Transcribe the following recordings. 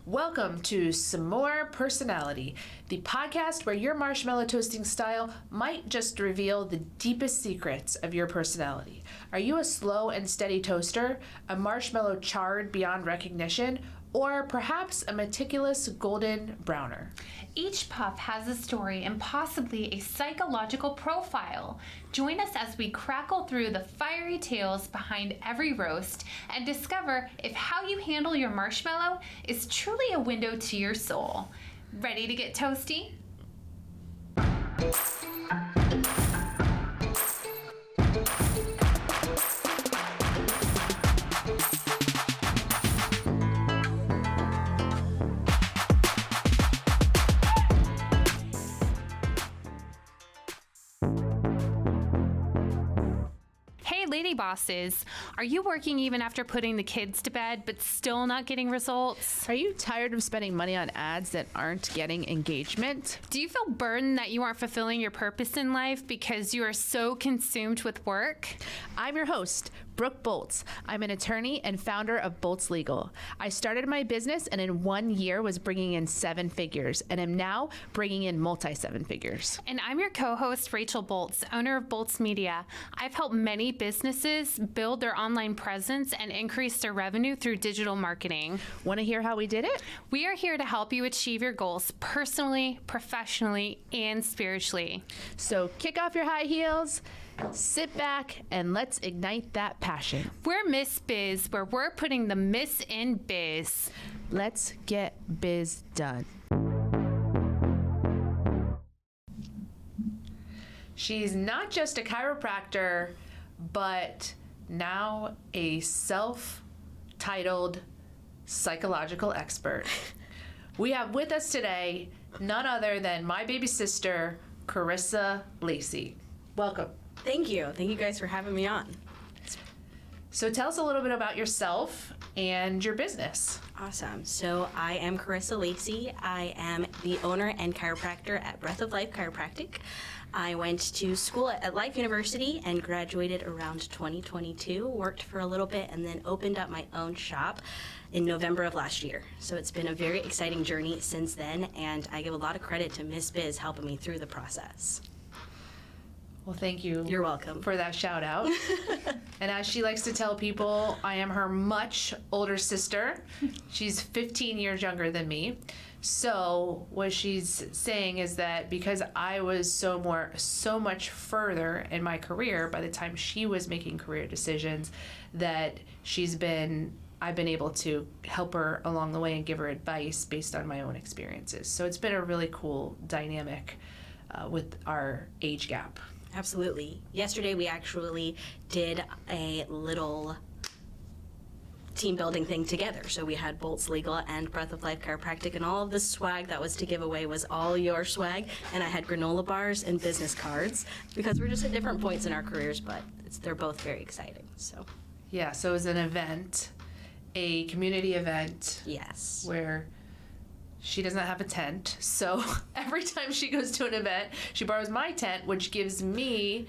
Welcome to Some More Personality, the podcast where your marshmallow toasting style might just reveal the deepest secrets of your personality. Are you a slow and steady toaster, a marshmallow charred beyond recognition, or perhaps a meticulous golden browner? Each puff has a story and possibly a psychological profile. Join us as we crackle through the fiery tales behind every roast and discover if how you handle your marshmallow is truly a window to your soul. Ready to get toasty? Lady bosses, are you working even after putting the kids to bed but still not getting results? Are you tired of spending money on ads that aren't getting engagement? Do you feel burdened that you aren't fulfilling your purpose in life because you are so consumed with work? I'm your host, Brooke Boltz. I'm an attorney and founder of Boltz Legal. I started my business and in 1 year was bringing in 7 figures and am now bringing in multi-7 figures. And I'm your co-host, Rachel Boltz, owner of Boltz Media. I've helped many businesses build their online presence and increase their revenue through digital marketing. Want to hear how we did it? We are here to help you achieve your goals personally, professionally, and spiritually. So kick off your high heels, sit back, and let's ignite that passion. We're Ms Biz, where we're putting the Miss in biz. Let's get biz done. She's not just a chiropractor, but now a self-titled psychological expert. We have with us today none other than my baby sister, Karissa Lacy. Welcome. Thank you. Thank you guys for having me on. So tell us a little bit about yourself and your business. Awesome. So I am Karissa Lacy. I am the owner and chiropractor at Breath of Life Chiropractic. I went to school at Life University and graduated around 2022, worked for a little bit, and then opened up my own shop in November of last year. So it's been a very exciting journey since then, and I give a lot of credit to Ms Biz helping me through the process. Well, thank you. You're welcome. For that shout out. And as she likes to tell people, I am her much older sister. She's 15 years younger than me. So what she's saying is that because I was so much further in my career by the time she was making career decisions, that I've been able to help her along the way and give her advice based on my own experiences. So it's been a really cool dynamic with our age gap. Absolutely. Yesterday we actually did a little team building thing together. So we had Boltz Legal and Breath of Life Chiropractic, and all of the swag that was to give away was all your swag. And I had granola bars and business cards because we're just at different points in our careers, but they're both very exciting. So yeah, so it was an event, a community event. Yes. Where she doesn't have a tent, so every time she goes to an event, she borrows my tent, which gives me,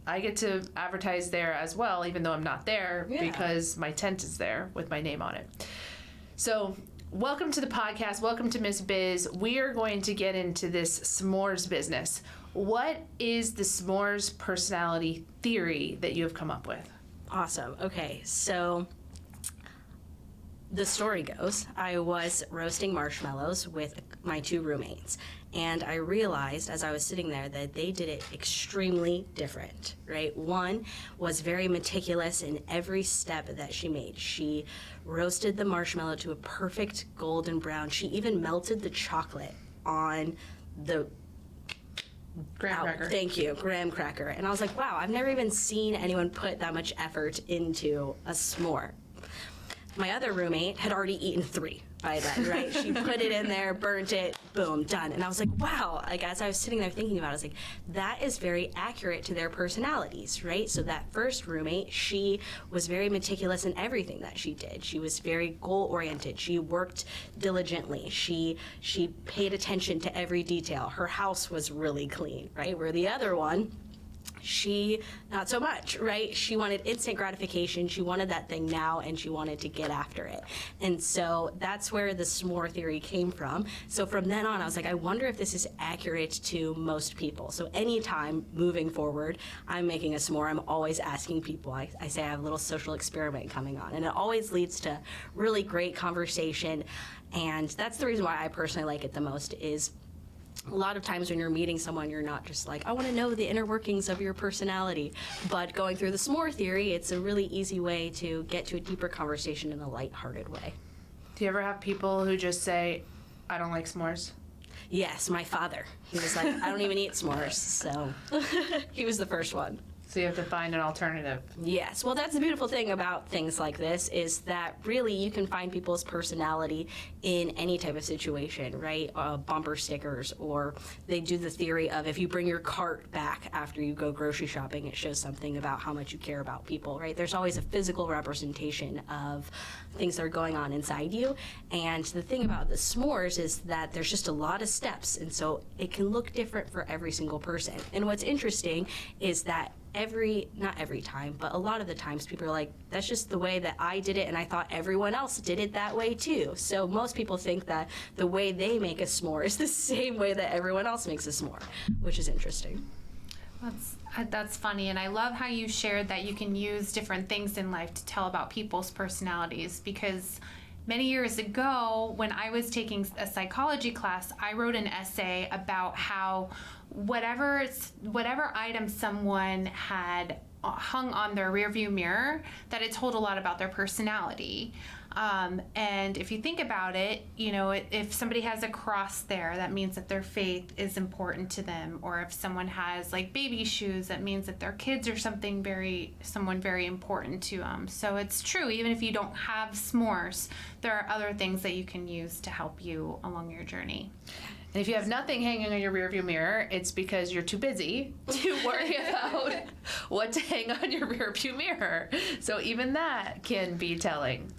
I get to advertise there as well, even though I'm not there, because my tent is there with my name on it. So welcome to the podcast. Welcome to Ms Biz. We are going to get into this s'mores business. What is the s'mores personality theory that you have come up with? Awesome. Okay, so the story goes, I was roasting marshmallows with my 2 roommates, and I realized as I was sitting there that they did it extremely different, right? One was very meticulous in every step that she made. She roasted the marshmallow to a perfect golden brown. She even melted the chocolate on the graham cracker. Thank you, graham cracker. And I was like, wow, I've never even seen anyone put that much effort into a s'more. My other roommate had already eaten 3 by then, right? She put it in there, burnt it, boom, done. And I was like, wow. Like, as I was sitting there thinking about it, I was like, that is very accurate to their personalities, right? So that first roommate, she was very meticulous in everything that she did. She was very goal-oriented. She worked diligently. She paid attention to every detail. Her house was really clean, right? Where the other one, She, not so much, right? She wanted instant gratification. She wanted that thing now, and she wanted to get after it. And so that's where the s'more theory came from. So from then on, I was like, I wonder if this is accurate to most people. So anytime moving forward, I'm making a s'more, I'm always asking people. I say I have a little social experiment coming on, and it always leads to really great conversation. And that's the reason why I personally like it the most is a lot of times when you're meeting someone, you're not just like, I want to know the inner workings of your personality. But going through the s'more theory, it's a really easy way to get to a deeper conversation in a lighthearted way. Do you ever have people who just say, I don't like s'mores? Yes, my father. He was like, I don't even eat s'mores. So he was the first one. So you have to find an alternative. Yes. Well, that's the beautiful thing about things like this is that really you can find people's personality in any type of situation, right? Bumper stickers, or they do the theory of if you bring your cart back after you go grocery shopping, it shows something about how much you care about people, right? There's always a physical representation of things that are going on inside you. And the thing about the s'mores is that there's just a lot of steps, and so it can look different for every single person. And what's interesting is that not every time, but a lot of the times people are like, that's just the way that I did it, and I thought everyone else did it that way too. So most people think that the way they make a s'more is the same way that everyone else makes a s'more, which is interesting. That's funny, and I love how you shared that you can use different things in life to tell about people's personalities, because many years ago, when I was taking a psychology class, I wrote an essay about how whatever item someone had hung on their rearview mirror, that it told a lot about their personality. And if you think about it, if somebody has a cross there, that means that their faith is important to them. Or if someone has like baby shoes, that means that their kids are someone very important to them. So it's true, even if you don't have s'mores, there are other things that you can use to help you along your journey. And if you have nothing hanging on your rearview mirror, it's because you're too busy to worry about what to hang on your rearview mirror. So even that can be telling.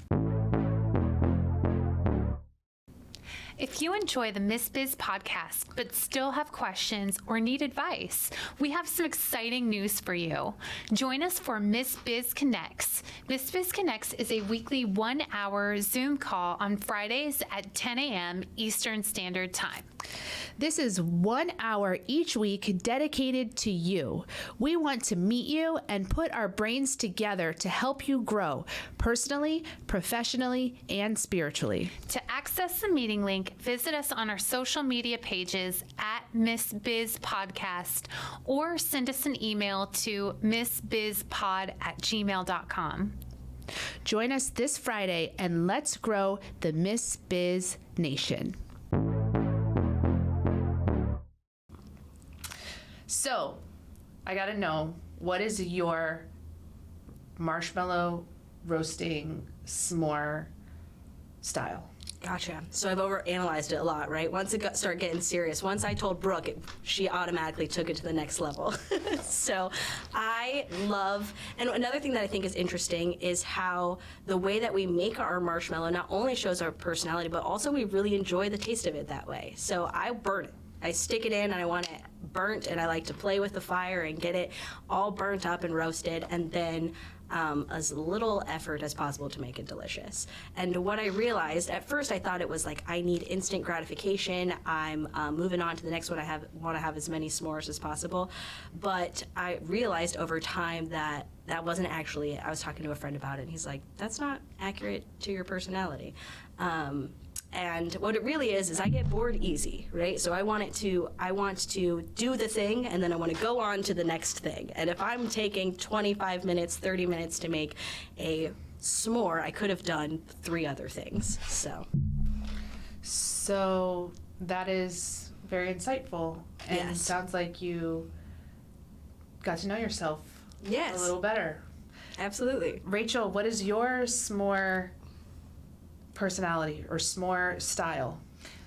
If you enjoy the Ms Biz podcast but still have questions or need advice, we have some exciting news for you. Join us for Ms Biz Connects. Ms Biz Connects is a weekly 1-hour Zoom call on Fridays at 10 a.m. Eastern Standard Time. This is 1 hour each week dedicated to you. We want to meet you and put our brains together to help you grow personally, professionally, and spiritually. To access the meeting link, visit us on our social media pages at Ms Biz Podcast, or send us an email to msbizpod@gmail.com. Join us this Friday and let's grow the Ms Biz Nation. So, I gotta know, what is your marshmallow roasting s'more style? Gotcha. So I've overanalyzed it a lot, right? Once it started getting serious, once I told Brooke, she automatically took it to the next level. So I love, and another thing that I think is interesting is how the way that we make our marshmallow not only shows our personality, but also we really enjoy the taste of it that way. So I burn it. I stick it in and I want it burnt, and I like to play with the fire and get it all burnt up and roasted, and then as little effort as possible to make it delicious. And what I realized, at first I thought it was like, I need instant gratification, I'm moving on to the next one, I want to have as many s'mores as possible. But I realized over time that that wasn't actually it. I was talking to a friend about it, and he's like, that's not accurate to your personality. And what it really is I get bored easy, right? So I want to do the thing, and then I want to go on to the next thing. And if I'm taking 25 minutes, 30 minutes to make a s'more, I could have done 3 other things. So that is very insightful. And Yes. It sounds like you got to know yourself Yes. a little better. Absolutely. Rachel, what is your s'more personality or s'more style?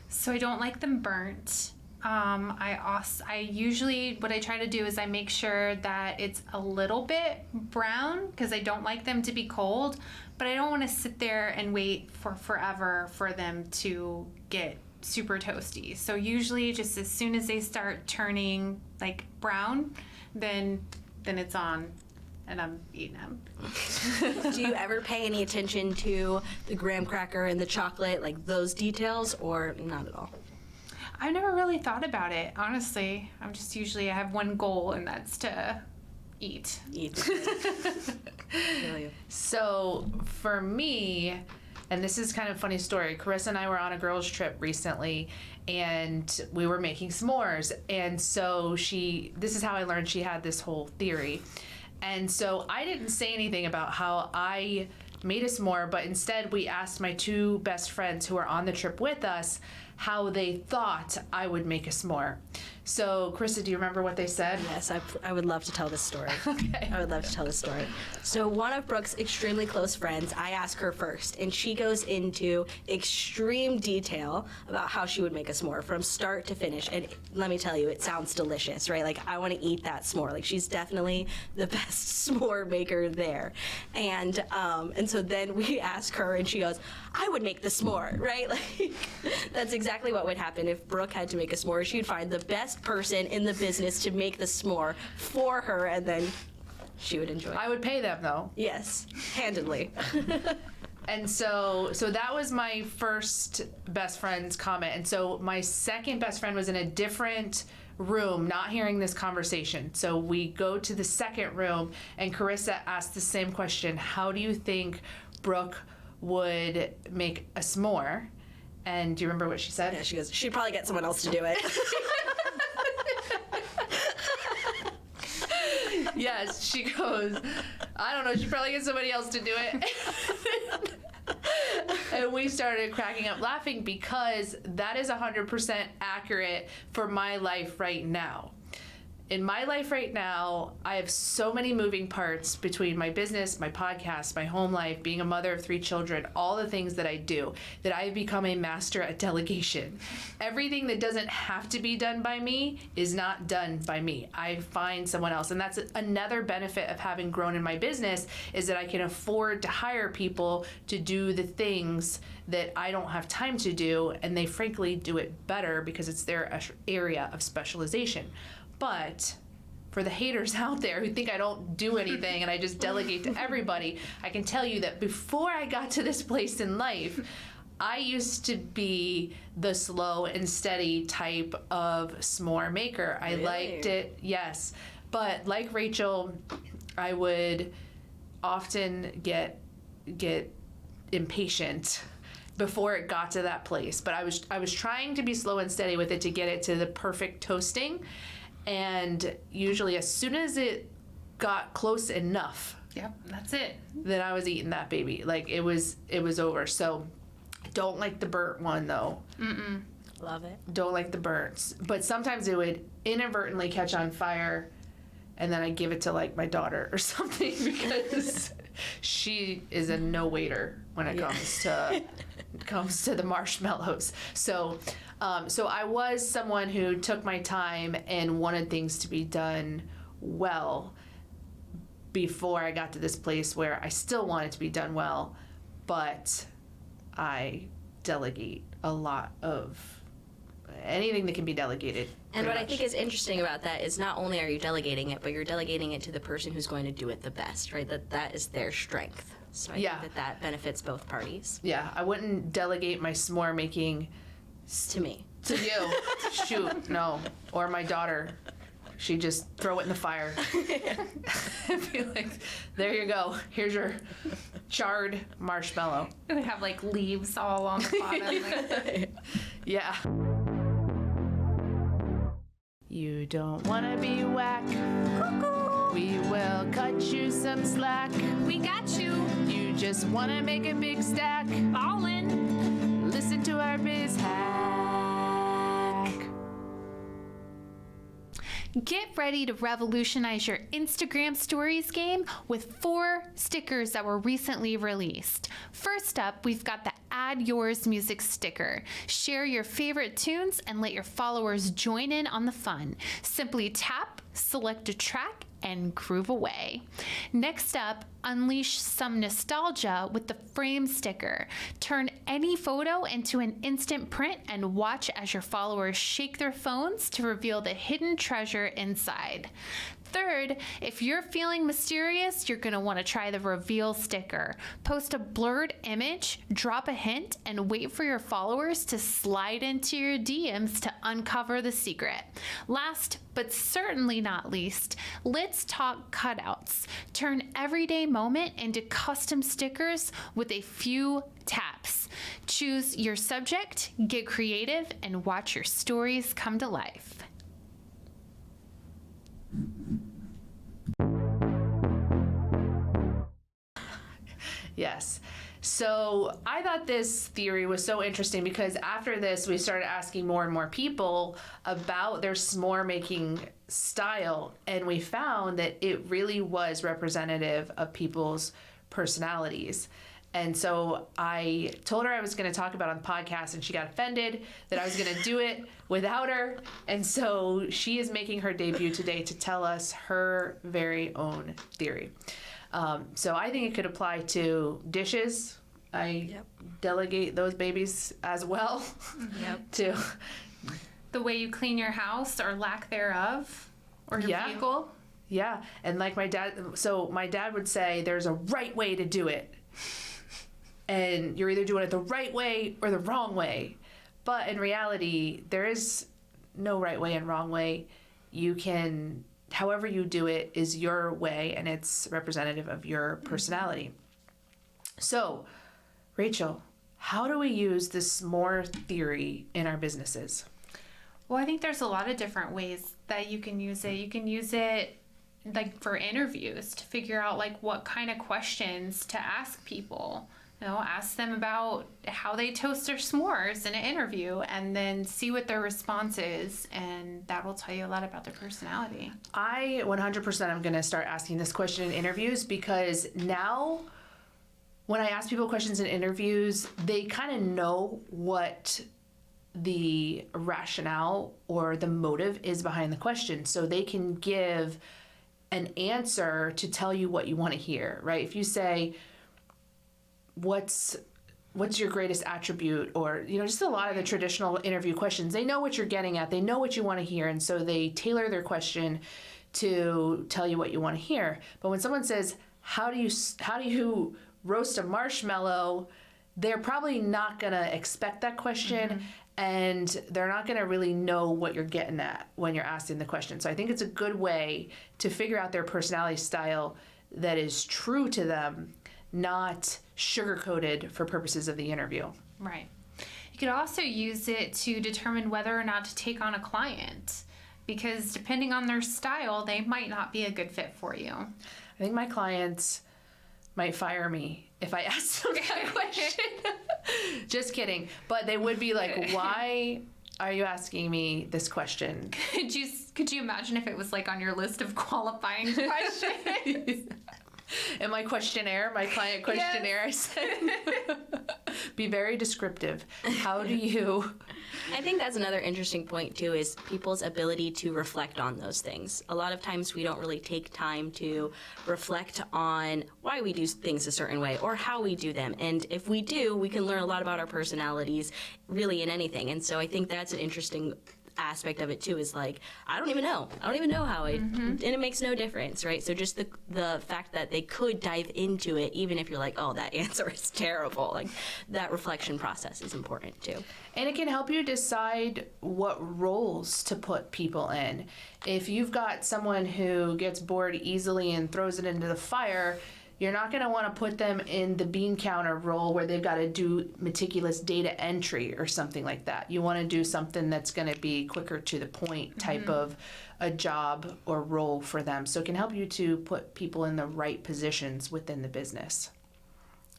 So I don't like them burnt. I usually, what I try to do is I make sure that it's a little bit brown, because I don't like them to be cold, but I don't want to sit there and wait for forever for them to get super toasty. So usually just as soon as they start turning like brown, then it's on, and I'm eating them. Do you ever pay any attention to the graham cracker and the chocolate, like those details, or not at all? I've never really thought about it, honestly. I'm just usually, I have one goal, and that's to eat. Really? So for me, and this is kind of a funny story, Karissa and I were on a girls trip recently, and we were making s'mores. And so this is how I learned she had this whole theory. And so I didn't say anything about how I made a s'more, but instead we asked my two best friends who were on the trip with us how they thought I would make a s'more. So, Karissa, do you remember what they said? Yes, I would love to tell this story. Okay. I would love to tell this story. So one of Brooke's extremely close friends, I ask her first, and she goes into extreme detail about how she would make a s'more from start to finish. And let me tell you, it sounds delicious, right? Like, I want to eat that s'more. Like, she's definitely the best s'more maker there. And so then we ask her, and she goes, I would make the s'more, right? Like, that's exactly what would happen if Brooke had to make a s'more. She'd find the best person in the business to make the s'more for her, and then she would enjoy it. I would pay them, though. Yes, handedly. And so that was my first best friend's comment. And so my second best friend was in a different room, not hearing this conversation. So we go to the second room, and Karissa asked the same question. How do you think Brooke would make a s'more? And do you remember what she said? Yeah, she goes, she'd probably get someone else to do it. Yes, she goes, I don't know, she'd probably get somebody else to do it. And we started cracking up laughing because that is 100% accurate for my life right now. In my life right now, I have so many moving parts between my business, my podcast, my home life, being a mother of 3 children, all the things that I do, that I've become a master at delegation. Everything that doesn't have to be done by me is not done by me. I find someone else. And that's another benefit of having grown in my business, is that I can afford to hire people to do the things that I don't have time to do, and they frankly do it better because it's their area of specialization. But for the haters out there who think I don't do anything and I just delegate to everybody, I can tell you that before I got to this place in life, I used to be the slow and steady type of s'more maker. I liked it, yes. But like Rachel, I would often get impatient before it got to that place. But I was trying to be slow and steady with it to get it to the perfect toasting. And usually as soon as it got close enough, Yep, that's it. then I was eating that baby. Like, it was over. So I don't like the burnt one, though. Love it. Don't like the burns. But sometimes it would inadvertently catch on fire, and then I give it to, like, my daughter or something because she is a no-waiter when it comes to the marshmallows. So I was someone who took my time and wanted things to be done well before I got to this place where I still want it to be done well, but I delegate a lot of anything that can be delegated. And what I think is interesting about that is not only are you delegating it, but you're delegating it to the person who's going to do it the best, right? That is their strength. So I think that benefits both parties. Yeah, I wouldn't delegate my s'more making To me. to you. Shoot, no. Or my daughter. She'd just throw it in the fire. And be like, there you go. Here's your charred marshmallow. It would have like leaves all on the bottom. Yeah. You don't want to be whack. Cuckoo. We will cut you some slack. We got you. You just want to make a big stack. Ballin'. Listen to our biz hack. Get ready to revolutionize your Instagram stories game with 4 stickers that were recently released. First up, we've got the Add Yours music sticker. Share your favorite tunes and let your followers join in on the fun. Simply tap, select a track, and groove away. Next up, unleash some nostalgia with the frame sticker. Turn any photo into an instant print and watch as your followers shake their phones to reveal the hidden treasure inside. Third, if you're feeling mysterious, you're going to want to try the reveal sticker. Post a blurred image, drop a hint, and wait for your followers to slide into your DMs to uncover the secret. Last, but certainly not least, let's talk cutouts. Turn everyday moment into custom stickers with a few taps. Choose your subject, get creative, and watch your stories come to life. Yes. So I thought this theory was so interesting because after this, we started asking more and more people about their s'more making style, and we found that it really was representative of people's personalities. And so I told her I was going to talk about it on the podcast, and she got offended that I was going to do it without her. And so she is making her debut today to tell us her very own theory. So I think it could apply to dishes. I delegate those babies as well. To the way you clean your house or lack thereof, or your vehicle. Yeah, and like my dad would say, there's a right way to do it. And you're either doing it the right way or the wrong way. But in reality, there is no right way and wrong way. You can, however you do it is your way, and it's representative of your personality. So, Rachel, how do we use this s'more theory in our businesses? Well, I think there's a lot of different ways that you can use it. You can use it like for interviews to figure out like what kind of questions to ask people. You know, ask them about how they toast their s'mores in an interview, and then see what their response is, and that will tell you a lot about their personality. I 100% am going to start asking this question in interviews, because now when I ask people questions in interviews, they kind of know what the rationale or the motive is behind the question, so they can give an answer to tell you what you want to hear, right? If you say, what's your greatest attribute, or just a lot of the traditional interview questions, they know what you're getting at, they know what you want to hear, and so they tailor their question to tell you what you want to hear. But when someone says, how do you roast a marshmallow, they're probably not going to expect that question, and they're not going to really know what you're getting at when you're asking the question. So I think it's a good way to figure out their personality style that is true to them, not sugar-coated for purposes of the interview. Right. You could also use it to determine whether or not to take on a client, because depending on their style, they might not be a good fit for you. I think my clients might fire me if I ask them that question. Just kidding. But they would be like, why are you asking me this question? Could you imagine if it was like on your list of qualifying questions? In my questionnaire, my client questionnaire, I said, be very descriptive. How do you... I think that's another interesting point, too, is people's ability to reflect on those things. A lot of times we don't really take time to reflect on why we do things a certain way or how we do them. And if we do, we can learn a lot about our personalities really in anything. And so I think that's an interesting aspect of it too, is like, I don't even know how and it makes no difference, right? So just the fact that they could dive into it, even if you're like, oh, that answer is terrible, like that reflection process is important too. And it can help you decide what roles to put people in. If you've got someone who gets bored easily and throws it into the fire, you're not going to want to put them in the bean counter role where they've got to do meticulous data entry or something like that. You want to do something that's going to be quicker to the point type of a job or role for them. So it can help you to put people in the right positions within the business.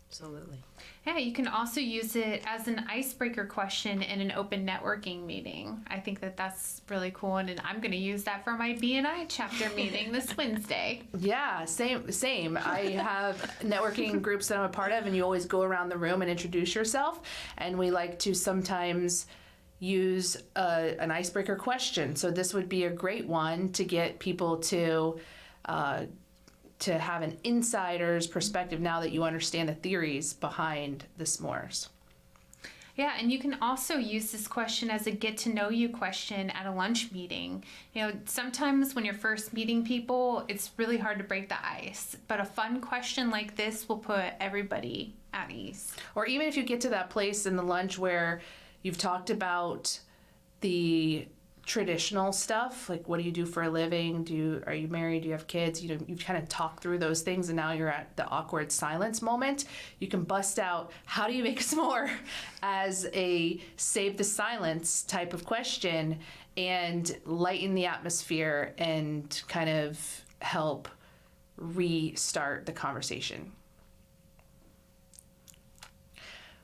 Absolutely. Yeah, you can also use it as an icebreaker question in an open networking meeting. I think that that's really cool, and I'm going to use that for my B&I chapter meeting this Wednesday. Yeah, same. I have networking groups that I'm a part of, and you always go around the room and introduce yourself, and we like to sometimes use an icebreaker question. So this would be a great one to get people to have an insider's perspective now that you understand the theories behind the s'mores. Yeah, and you can also use this question as a get to know you question at a lunch meeting. You know, sometimes when you're first meeting people, it's really hard to break the ice, but a fun question like this will put everybody at ease. Or even if you get to that place in the lunch where you've talked about the traditional stuff, like what do you do for a living? Are you married? Do you have kids? You know, you've kind of talked through those things, and now you're at the awkward silence moment. You can bust out, how do you make a s'more, as a save the silence type of question, and lighten the atmosphere and kind of help restart the conversation.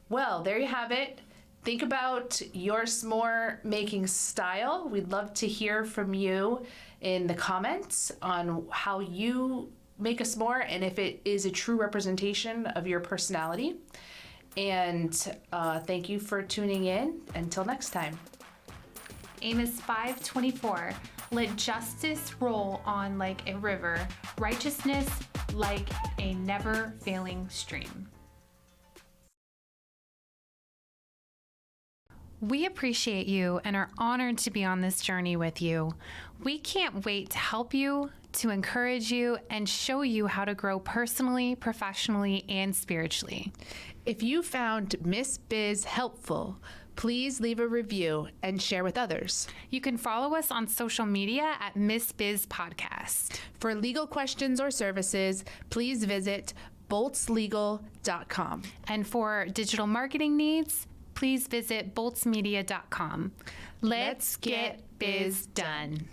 Well, there you have it. Think about your s'more making style. We'd love to hear from you in the comments on how you make a s'more and if it is a true representation of your personality. And thank you for tuning in. Until next time. Amos 5:24. Let justice roll on like a river, righteousness like a never failing stream. We appreciate you and are honored to be on this journey with you. We can't wait to help you, to encourage you, and show you how to grow personally, professionally, and spiritually. If you found Ms Biz helpful, please leave a review and share with others. You can follow us on social media at Ms Biz Podcast. For legal questions or services, please visit boltzlegal.com. And for digital marketing needs, please visit boltzmedia.com. Let's get biz done.